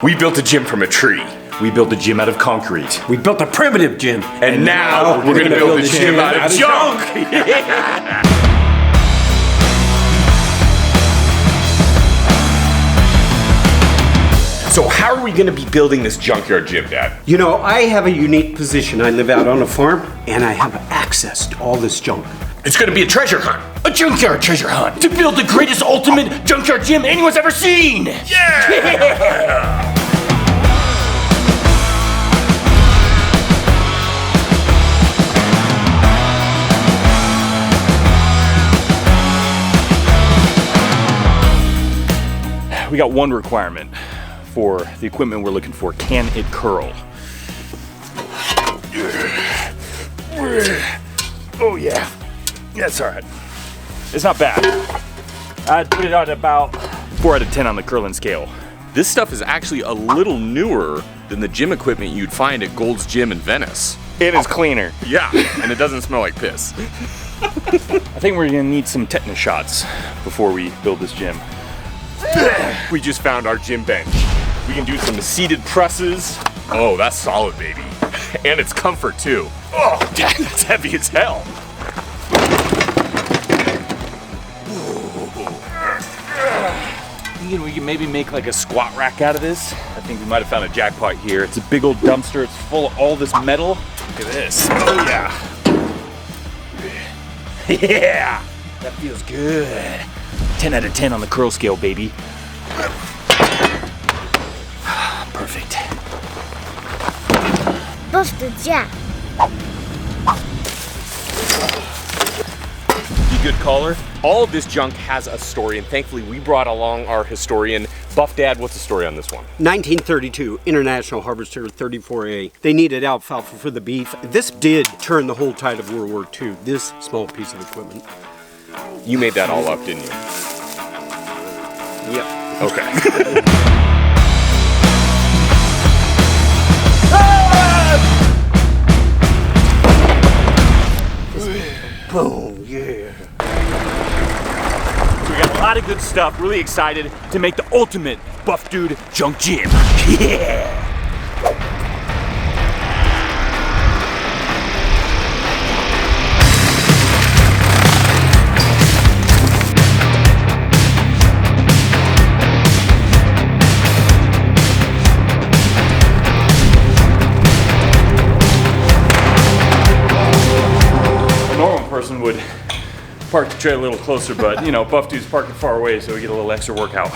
We built a gym from a tree. We built a gym out of concrete. We built a primitive gym. And now we're gonna build a gym out of junk! Yeah. So how are we gonna be building this junkyard gym, Dad? You know, I have a unique position. I live out on a farm, and I have access to all this junk. It's gonna be a treasure hunt. A junkyard treasure hunt to build the greatest ultimate junkyard gym anyone's ever seen! Yeah! We got one requirement for the equipment we're looking for. Can it curl? Oh yeah, that's all right. It's not bad. I'd put it at about 4 out of 10 on the curling scale. This stuff is actually a little newer than the gym equipment you'd find at Gold's Gym in Venice. It is cleaner. Yeah, and it doesn't smell like piss. I think we're gonna need some tetanus shots before we build this gym. We just found our gym bench. We can do some seated presses. Oh, that's solid, baby. And it's comfort too. Oh, that's heavy as hell. We can maybe make like a squat rack out of this. I think we might have found a jackpot here. It's a big old dumpster. It's full of all this metal. Look at this. Oh yeah. Yeah, that feels good. 10 out of 10 on the curl scale, baby. Perfect. Busted Jack. You good caller? All of this junk has a story, and thankfully we brought along our historian. Buff Dad, what's the story on this one? 1932, International Harvester 34A. They needed alfalfa for the beef. This did turn the whole tide of World War II, this small piece of equipment. You made that all up, didn't you? Yep. Okay. Boom, yeah. So we got a lot of good stuff. Really excited to make the ultimate buff dude junk gym. Yeah! Person would park the trailer a little closer, but you know, buff dude's parking far away, so we get a little extra workout.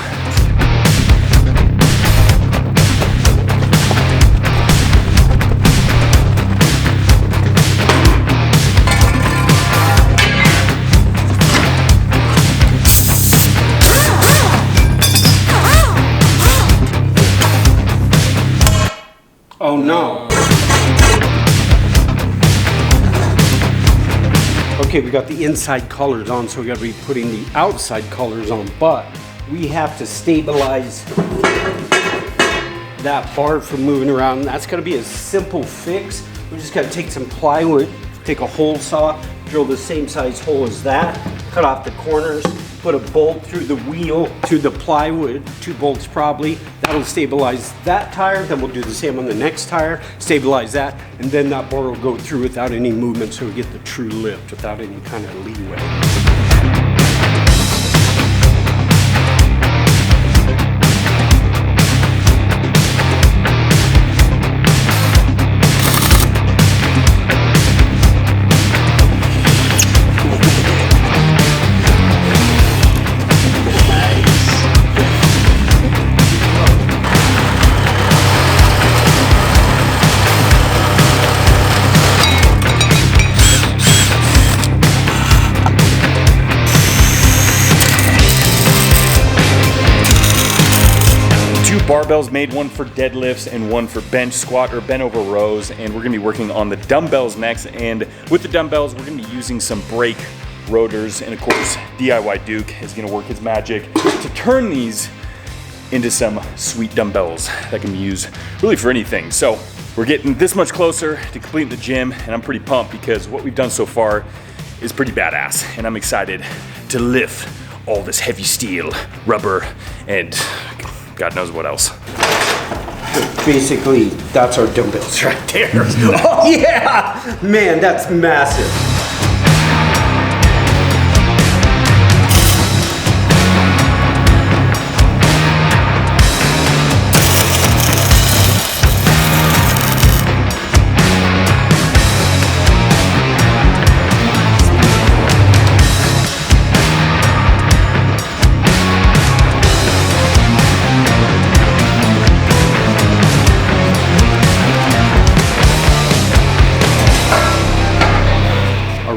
Oh no. Okay, we got the inside colors on, so we got to be putting the outside colors on, but we have to stabilize that bar from moving around. That's going to be a simple fix. We just got to take some plywood, take a hole saw, drill the same size hole as that, cut off the corners, put a bolt through the wheel to the plywood, 2 bolts probably. That'll stabilize that tire, then we'll do the same on the next tire, stabilize that, and then that bar will go through without any movement, so we get the true lift without any kind of leeway. Barbells made, one for deadlifts and one for bench squat or bent over rows, and we're gonna be working on the dumbbells next. And with the dumbbells, we're gonna be using some brake rotors, and of course DIY Duke is gonna work his magic to turn these into some sweet dumbbells that can be used really for anything. So we're getting this much closer to completing the gym, and I'm pretty pumped because what we've done so far is pretty badass, and I'm excited to lift all this heavy steel, rubber, and God knows what else. Basically, that's our dumbbells right there. Oh yeah! Man, that's massive.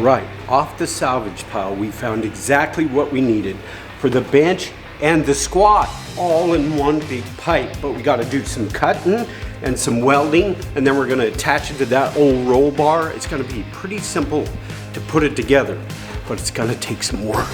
Right, off the salvage pile, we found exactly what we needed for the bench and the squat, all in one big pipe. But we got to do some cutting and some welding, and then we're going to attach it to that old roll bar. It's going to be pretty simple to put it together, but it's going to take some work.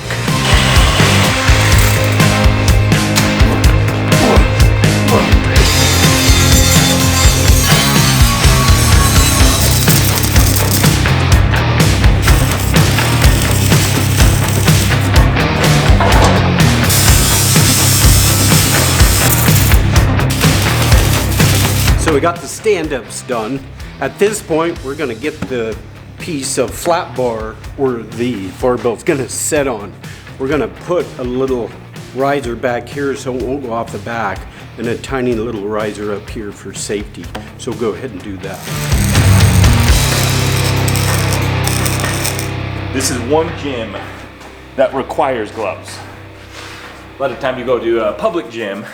So we got the stand-ups done. At this point, we're gonna get the piece of flat bar where the barbell's gonna set on. We're gonna put a little riser back here so it won't go off the back, and a tiny little riser up here for safety. So go ahead and do that. This is one gym that requires gloves. A lot of time you go to a public gym,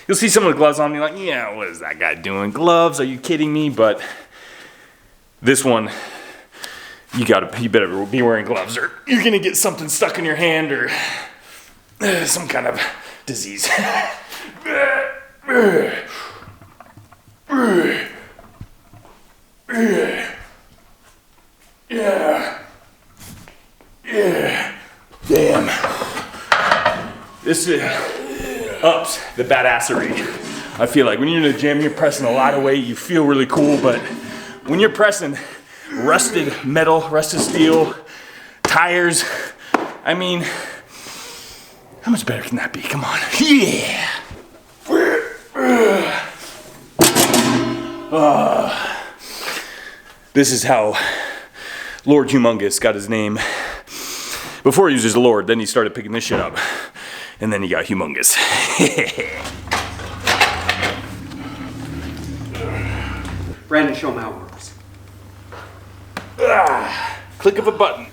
you'll see someone with gloves on, you're like, yeah, what is that guy doing? Gloves? Are you kidding me? But this one, you better be wearing gloves or you're gonna get something stuck in your hand or some kind of disease. Damn. This ups the badassery. I feel like when you're in the gym, you're pressing a lot of weight, you feel really cool, but when you're pressing rusted metal, rusted steel, tires, I mean, how much better can that be? Come on. Yeah. This is how Lord Humongous got his name. Before he was just Lord, then he started picking this shit up. And then he got Humongous. Brandon, show him how it works. Click of a button.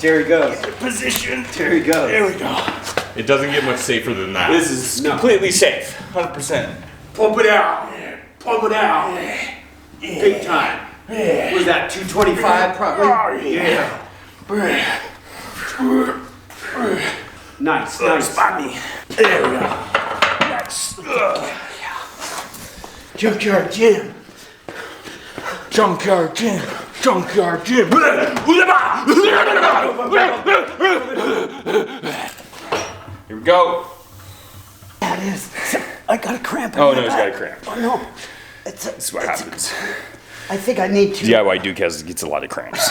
There he goes. Position. There he goes. There we go. It doesn't get much safer than that. This is completely safe. 100%. Pump it out. Pump it out. Big time. Was that 225 probably? Yeah. Nice, nice. Spot me. There we go. Nice. Junkyard gym. Junkyard gym. Junkyard gym. Here we go. That is. I got a cramp. Oh no, he's got a cramp. Oh no. That's what happens. I think I need to. DIY Duke gets a lot of cramps.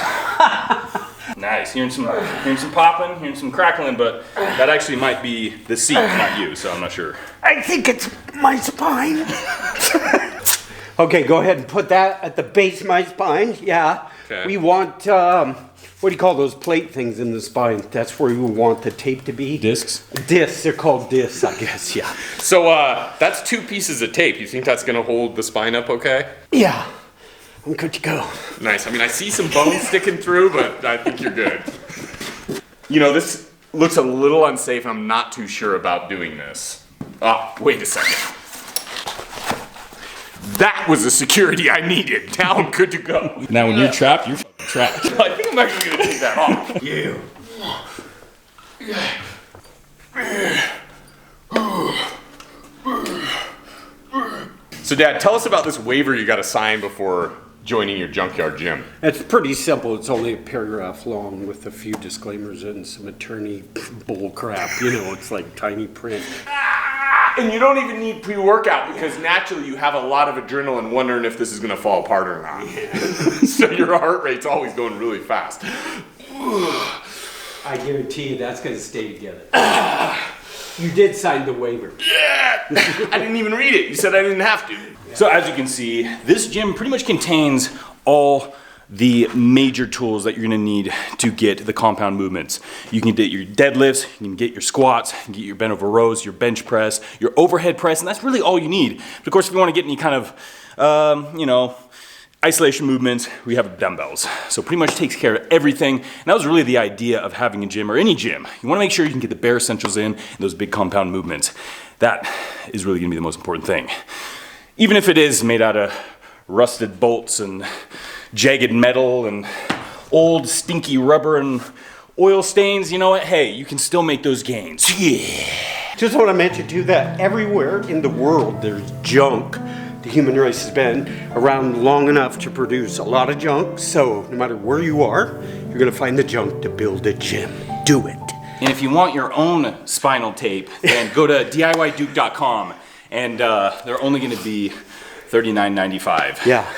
Nice. Hearing some popping, hearing some crackling, but that actually might be the seat, not you, so I'm not sure. I think it's my spine. Okay, go ahead and put that at the base of my spine. Yeah. Okay. We want, what do you call those plate things in the spine? That's where we want the tape to be. Discs? Discs. They're called discs, I guess. Yeah. So that's 2 pieces of tape. You think that's gonna hold the spine up okay? Yeah. I'm good to go. Nice. I mean, I see some bones sticking through, but I think you're good. You know, this looks a little unsafe. I'm not too sure about doing this. Ah, wait a second. That was the security I needed. Now I'm good to go. Now when you're trapped, you're fucking trapped. I think I'm actually gonna take that off. You. So Dad, tell us about this waiver you gotta sign before joining your junkyard gym. It's pretty simple. It's only a paragraph long with a few disclaimers and some attorney bull crap. You know, it's like tiny print. And you don't even need pre-workout because naturally you have a lot of adrenaline wondering if this is gonna fall apart or not. Yeah. So your heart rate's always going really fast. I guarantee you that's gonna stay together. You did sign the waiver. Yeah! I didn't even read it. You said I didn't have to. So as you can see, this gym pretty much contains all the major tools that you're gonna need to get the compound movements. You can get your deadlifts, you can get your squats, you can get your bent over rows, your bench press, your overhead press, and that's really all you need. But of course, if you wanna get any kind of, isolation movements, we have dumbbells. So pretty much takes care of everything. And that was really the idea of having a gym or any gym. You wanna make sure you can get the bare essentials in and those big compound movements. That is really gonna be the most important thing. Even if it is made out of rusted bolts and jagged metal and old stinky rubber and oil stains, you know what? Hey, you can still make those gains. Yeah. Just want to mention too that everywhere in the world there's junk. The human race has been around long enough to produce a lot of junk, so no matter where you are, you're gonna find the junk to build a gym. Do it. And if you want your own spinal tape, then go to DIYDuke.com and they're only gonna be $39.95. Yeah.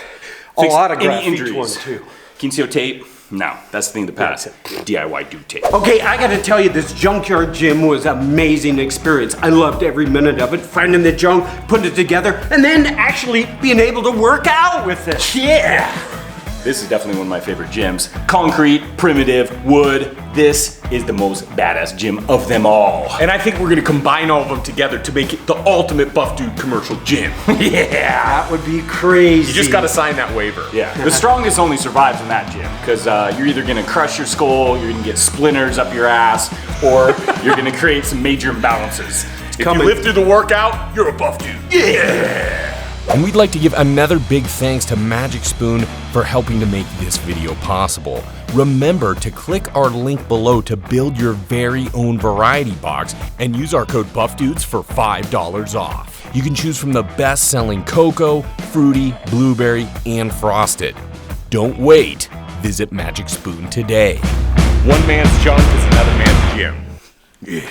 Fix Autograph any each one injuries. too. Kinseo tape? No, that's the thing of the past. DIY Duke tape. Okay, I gotta tell you, this junkyard gym was an amazing experience. I loved every minute of it, finding the junk, putting it together, and then actually being able to work out with it. Yeah! This is definitely one of my favorite gyms. Concrete, primitive, wood. This is the most badass gym of them all. And I think we're gonna combine all of them together to make it the ultimate buff dude commercial gym. Yeah! That would be crazy. You just gotta sign that waiver. Yeah, the strongest only survives in that gym because you're either gonna crush your skull, you're gonna get splinters up your ass, or you're gonna create some major imbalances. If you live through the workout, you're a buff dude. Yeah! And we'd like to give another big thanks to Magic Spoon for helping to make this video possible. Remember to click our link below to build your very own variety box and use our code BuffDudes for $5 off. You can choose from the best-selling cocoa, fruity, blueberry, and frosted. Don't wait. Visit Magic Spoon today. One man's junk is another man's gym. Yeah.